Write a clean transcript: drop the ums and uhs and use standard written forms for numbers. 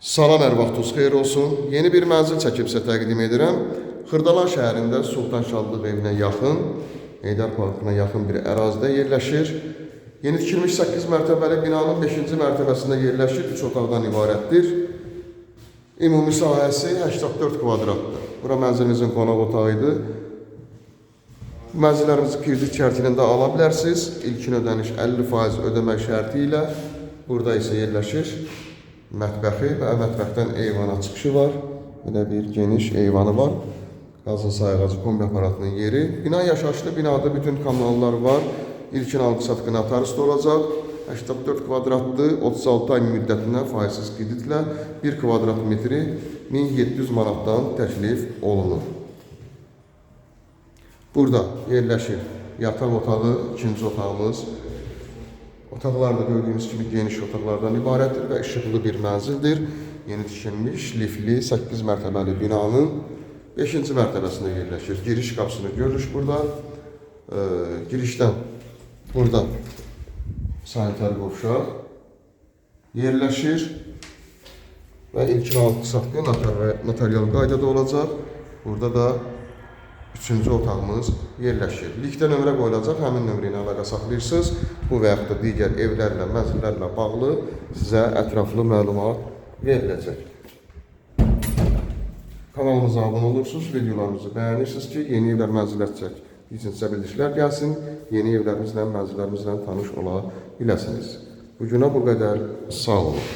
Salam, hər vaxtınız xeyir olsun. Yeni bir mənzil çəkib sizə təqdim edirəm. Xırdalan şəhərində Sultan Şadlıq evinə yaxın, Heydər Parkına yaxın bir ərazidə yerləşir. Yeni tikilmiş 8 mərtəbəli binanın 5-ci mərtəbəsində yerləşir, 3 otaqdan ibarətdir. Ümumi sahəsi 84 kvadratdır. Bura mənzilimizin qonaq otağıdır. Mənzillərimizi kredit şərtində ala bilərsiniz. İlkin ödəniş 50% ödəmək şərti ilə. Burada isə yerləşir mətbəxi və mətbəxdən eyvana çıxışı var. Belə bir geniş eyvanı var. Qazın sayğacı kombi aparatının yeri. Bina yaşayışlı binada bütün kanallar var. İlkin alqı-satqı notariusda olacaq. 84 kvadratlı 36 ay müddətinə faizsiz kreditlə 1 kvadrat metri 1700 manatdan təklif olunur. Burada yerləşir yataq otağı, ikinci otağımız. Otaqlar da gördüyünüz kimi geniş otaqlardan ibarətdir və işıqlı bir mənzildir. Yeni tikilmiş, lifli 8 mərtəbəli binanın 5-ci mərtəbəsində yerləşir. Giriş qapısını görürük burada. Girişdən burada sanitar qovşaq yerləşir və ilkin alqı-satqı notarial qaydada olacaq. Burada da 3-cü otağımız yerləşir. Linkdə nömrə qoyulacaq, həmin nömrə ilə əlaqə saxlayırsınız. Bu və yaxud da digər evlərlə, mənzillərlə bağlı sizə ətraflı məlumat veriləcək. Kanalımıza abunə olursunuz, videolarımızı bəyənirsiniz ki, yeni evlər, mənzillər çək. Bizə bildirişlər gəlsin, yeni evlərimizlə, mənzillərimizlə tanış ola biləsiniz. Bugünə bu qədər, sağ olun.